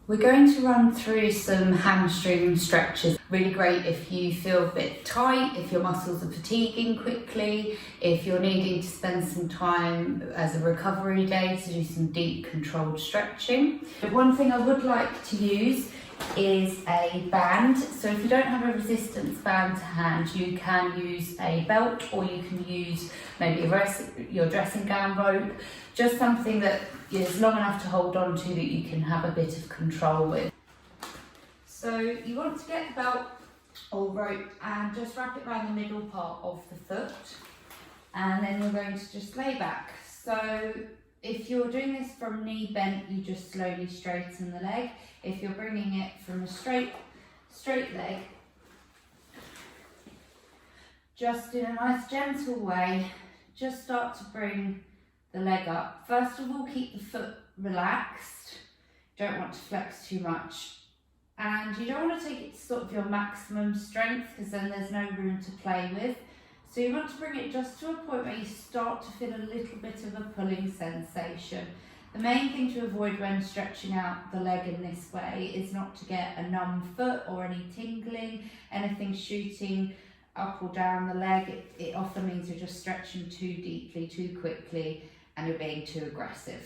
We're going to run through some hamstring stretches. Really great if you feel a bit tight, if your muscles are fatiguing quickly, if you're needing to spend some time as a recovery day to do some deep controlled stretching. But one thing I would like to use is a band. So if you don't have a resistance band to hand, you can use a belt, or you can use maybe your dressing gown rope, just something that is long enough to hold on to that you can have a bit of control with. So you want to get the belt or rope and just wrap it around the middle part of the foot, and then you're going to just lay back. So if you're doing this from knee bent, you just slowly straighten the leg. If you're bringing it from a straight leg, just in a nice gentle way, just start to bring the leg up. First of all, keep the foot relaxed. Don't want to flex too much. And you don't want to take it to sort of your maximum strength, because then there's no room to play with. So you want to bring it just to a point where you start to feel a little bit of a pulling sensation. The main thing to avoid when stretching out the leg in this way is not to get a numb foot or any tingling, anything shooting up or down the leg. It often means you're just stretching too deeply, too quickly, and you're being too aggressive.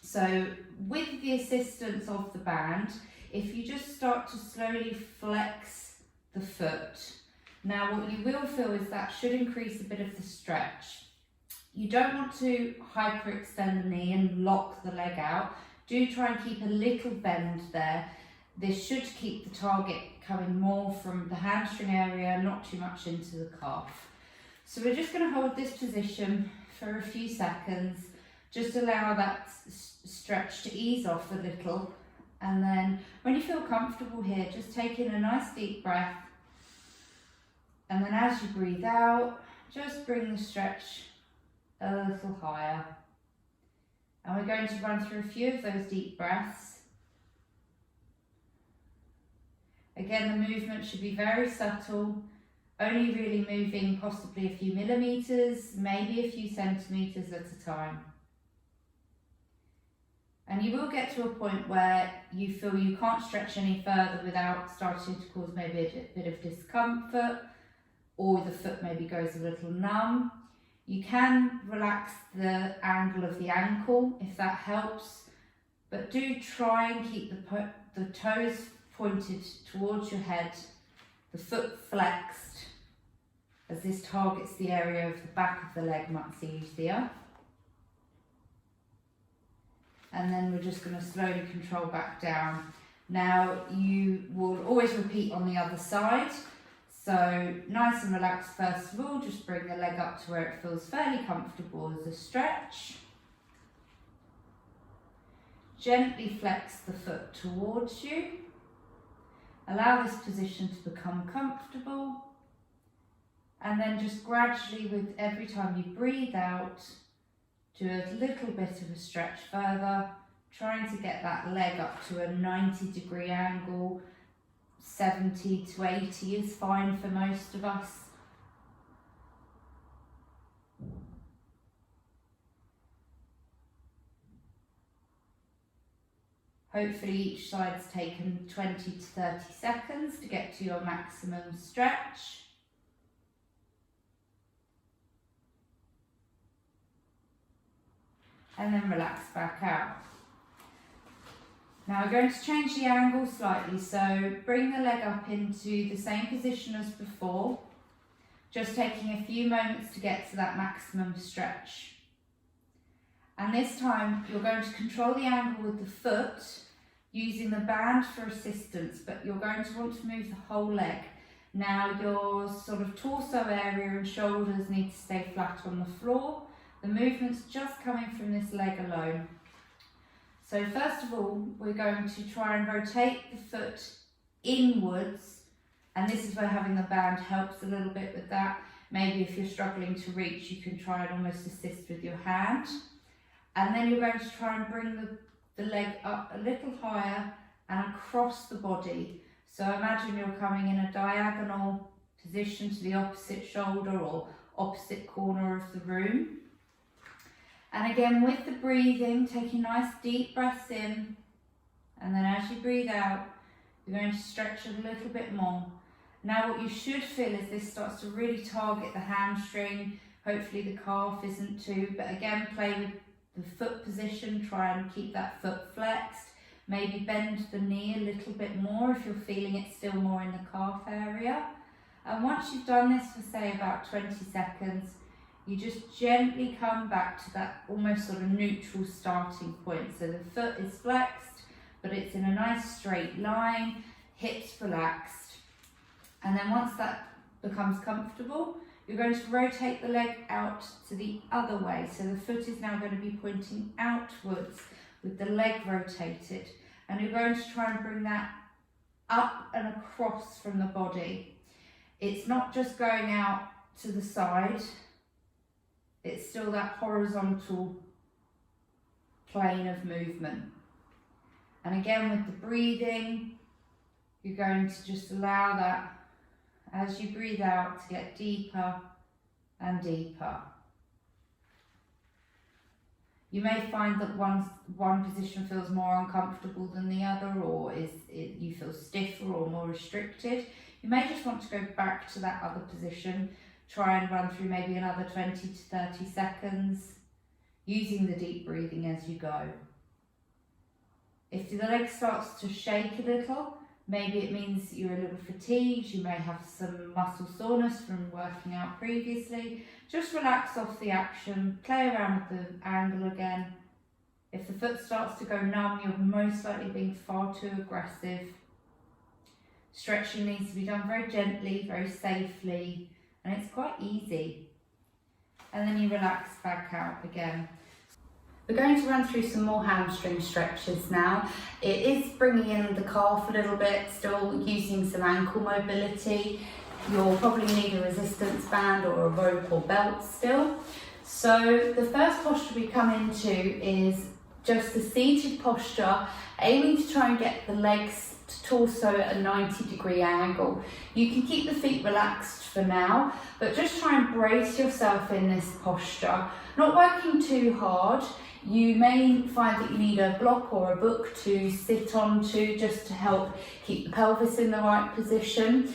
So with the assistance of the band, if you just start to slowly flex the foot, now what you will feel is that should increase a bit of the stretch. You don't want to hyperextend the knee and lock the leg out. Do try and keep a little bend there. This should keep the target coming more from the hamstring area, not too much into the calf. So we're just going to hold this position for a few seconds, just allow that stretch to ease off a little, and then when you feel comfortable here, just take in a nice deep breath, and then as you breathe out, just bring the stretch a little higher. And we're going to run through a few of those deep breaths. Again, the movement should be very subtle, only really moving possibly a few millimeters, maybe a few centimeters at a time. And you will get to a point where you feel you can't stretch any further without starting to cause maybe a bit of discomfort, or the foot maybe goes a little numb. You can relax the angle of the ankle if that helps, but do try and keep the toes pointed towards your head, the foot flexed, as this targets the area of the back of the leg much easier. And then we're just going to slowly control back down. Now you will always repeat on the other side. So nice and relaxed first of all, just bring the leg up to where it feels fairly comfortable as a stretch. Gently flex the foot towards you. Allow this position to become comfortable. And then just gradually, with every time you breathe out, do a little bit of a stretch further, trying to get that leg up to a 90-degree angle. 70 to 80 is fine for most of us. Hopefully each side's taken 20 to 30 seconds to get to your maximum stretch. And then relax back out. Now we're going to change the angle slightly, so bring the leg up into the same position as before, just taking a few moments to get to that maximum stretch. And this time you're going to control the angle with the foot, using the band for assistance, but you're going to want to move the whole leg. Now your sort of torso area and shoulders need to stay flat on the floor. The movement's just coming from this leg alone. So first of all, we're going to try and rotate the foot inwards, and this is where having the band helps a little bit with that. Maybe if you're struggling to reach, you can try and almost assist with your hand. And then you're going to try and bring the leg up a little higher and across the body. So imagine you're coming in a diagonal position to the opposite shoulder or opposite corner of the room. And again, with the breathing, taking nice deep breaths in, and then as as you breathe out, you're going to stretch a little bit more. Now what you should feel is this starts to really target the hamstring. Hopefully the calf isn't too, but again, play with the foot position, try and keep that foot flexed. Maybe bend the knee a little bit more if you're feeling it still more in the calf area. And once you've done this for say about 20 seconds, you just gently come back to that almost sort of neutral starting point. So the foot is flexed, but it's in a nice straight line, hips relaxed. And then once that becomes comfortable, you're going to rotate the leg out to the other way. So the foot is now going to be pointing outwards with the leg rotated. And you're going to try and bring that up and across from the body. It's not just going out to the side, it's still that horizontal plane of movement. And again, with the breathing, you're going to just allow that as you breathe out to get deeper and deeper. You may find that one position feels more uncomfortable than the other, or you feel stiffer or more restricted. You may just want to go back to that other position, try and run through maybe another 20 to 30 seconds, using the deep breathing as you go. If the leg starts to shake a little, maybe it means you're a little fatigued, you may have some muscle soreness from working out previously. Just relax off the action, play around with the angle again. If the foot starts to go numb, you're most likely being far too aggressive. Stretching needs to be done very gently, very safely, and it's quite easy. And then you relax back out again. We're going to run through some more hamstring stretches now. It is bringing in the calf a little bit, still using some ankle mobility. You'll probably need a resistance band or a rope or belt still. So the first posture we come into is just the seated posture, aiming to try and get the legs to torso at a 90-degree angle. You can keep the feet relaxed for now, but just try and brace yourself in this posture, not working too hard. You may find that you need a block or a book to sit onto just to help keep the pelvis in the right position.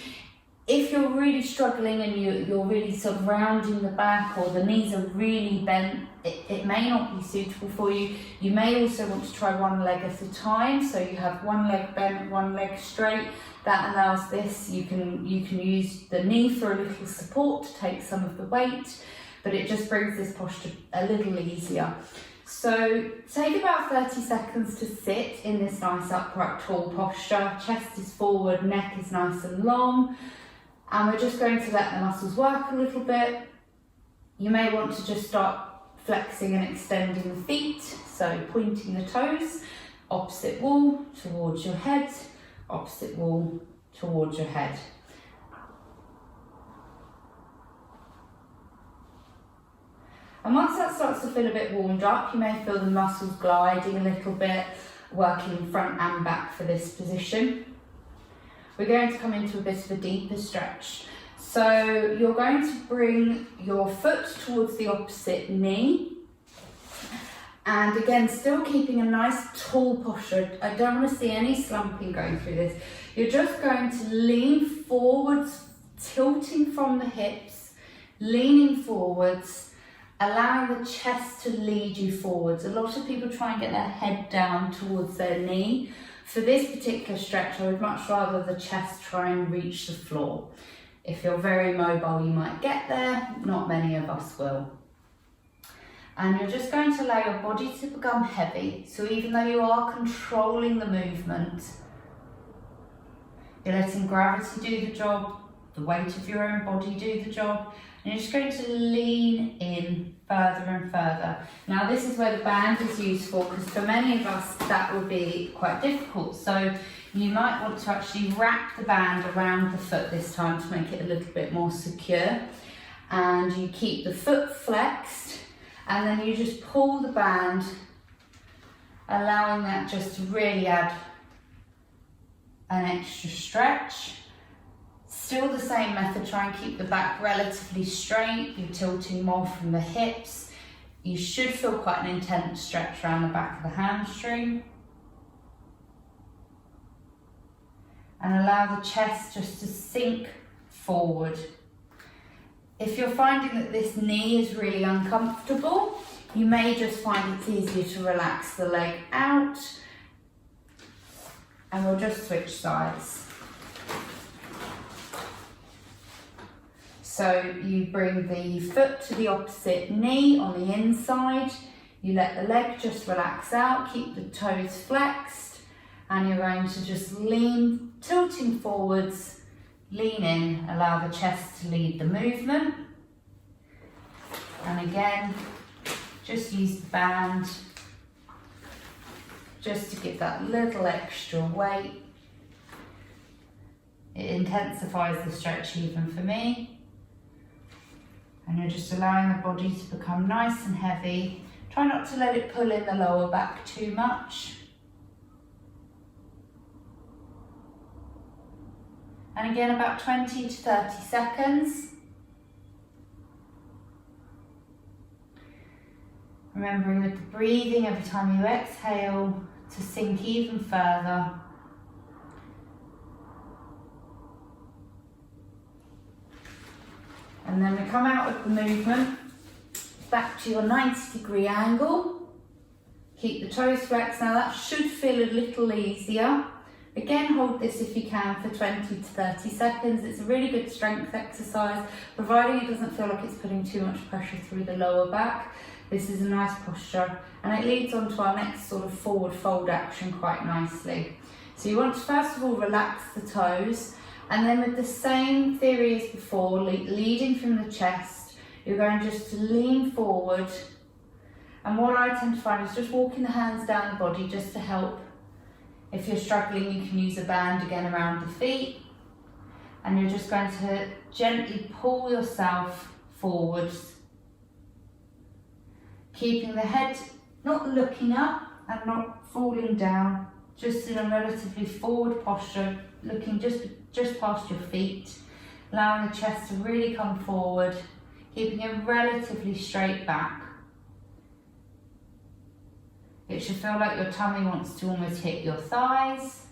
If you're really struggling and you're really sort of rounding the back, or the knees are really bent, it may not be suitable for you. You may also want to try one leg at a time, so you have one leg bent, one leg straight. That allows this. You can use the knee for a little support to take some of the weight, but it just brings this posture a little easier. So take about 30 seconds to sit in this nice upright tall posture. Chest is forward, neck is nice and long. And we're just going to let the muscles work a little bit. You may want to just start flexing and extending the feet. So pointing the toes, opposite wall towards your head, opposite wall towards your head. And once that starts to feel a bit warmed up, you may feel the muscles gliding a little bit, working front and back for this position. We're going to come into a bit of a deeper stretch. So you're going to bring your foot towards the opposite knee. And again, still keeping a nice tall posture. I don't want to see any slumping going through this. You're just going to lean forwards, tilting from the hips, leaning forwards, allowing the chest to lead you forwards. A lot of people try and get their head down towards their knee. For this particular stretch, I would much rather the chest try and reach the floor. If you're very mobile, you might get there. Not many of us will. And you're just going to allow your body to become heavy. So even though you are controlling the movement, you're letting gravity do the job, the weight of your own body do the job. And you're just going to lean in further and further. Now this is where the band is useful, because for many of us that would be quite difficult. So you might want to actually wrap the band around the foot this time to make it a little bit more secure. And you keep the foot flexed, and then you just pull the band, allowing that just to really add an extra stretch. Still the same method, try and keep the back relatively straight. You're tilting more from the hips. You should feel quite an intense stretch around the back of the hamstring. and allow the chest just to sink forward. If you're finding that this knee is really uncomfortable, you may just find it's easier to relax the leg out, and we'll just switch sides. So you bring the foot to the opposite knee on the inside, you let the leg just relax out, keep the toes flexed, and you're going to just lean, tilting forwards, lean in, allow the chest to lead the movement. And again, just use the band just to give that little extra weight. It intensifies the stretch even for me. And you're just allowing the body to become nice and heavy. Try not to let it pull in the lower back too much. And again, about 20 to 30 seconds. Remembering with the breathing, every time you exhale, to sink even further. And then we come out of the movement, back to your 90-degree angle. Keep the toes flexed. Now that should feel a little easier. Again, hold this if you can for 20 to 30 seconds. It's a really good strength exercise, providing it doesn't feel like it's putting too much pressure through the lower back. This is a nice posture, and it leads on to our next sort of forward fold action quite nicely. So you want to first of all relax the toes, and then with the same theory as before, leading from the chest, you're going just to lean forward. And what I tend to find is just walking the hands down the body just to help. If you're struggling, you can use a band again around the feet. And you're just going to gently pull yourself forwards, keeping the head not looking up and not falling down, just in a relatively forward posture, looking just past your feet, allowing the chest to really come forward, keeping a relatively straight back. It should feel like your tummy wants to almost hit your thighs.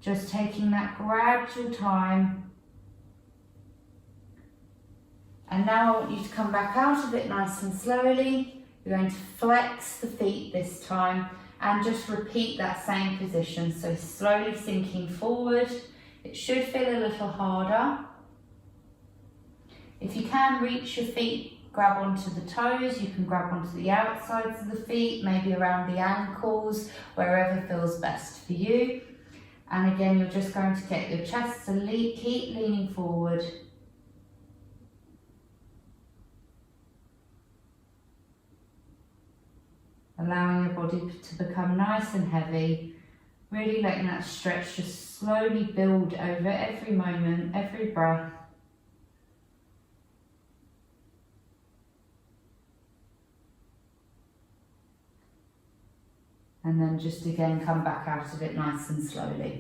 Just taking that gradual time. And now I want you to come back out of it nice and slowly. You're going to flex the feet this time and just repeat that same position. So slowly sinking forward. It should feel a little harder. If you can reach your feet, grab onto the toes. You can grab onto the outsides of the feet, maybe around the ankles, wherever feels best for you. And again, you're just going to get your chest to keep leaning forward. Allowing your body to become nice and heavy, really letting that stretch just slowly build over every moment, every breath. And then just again come back out of it nice and slowly.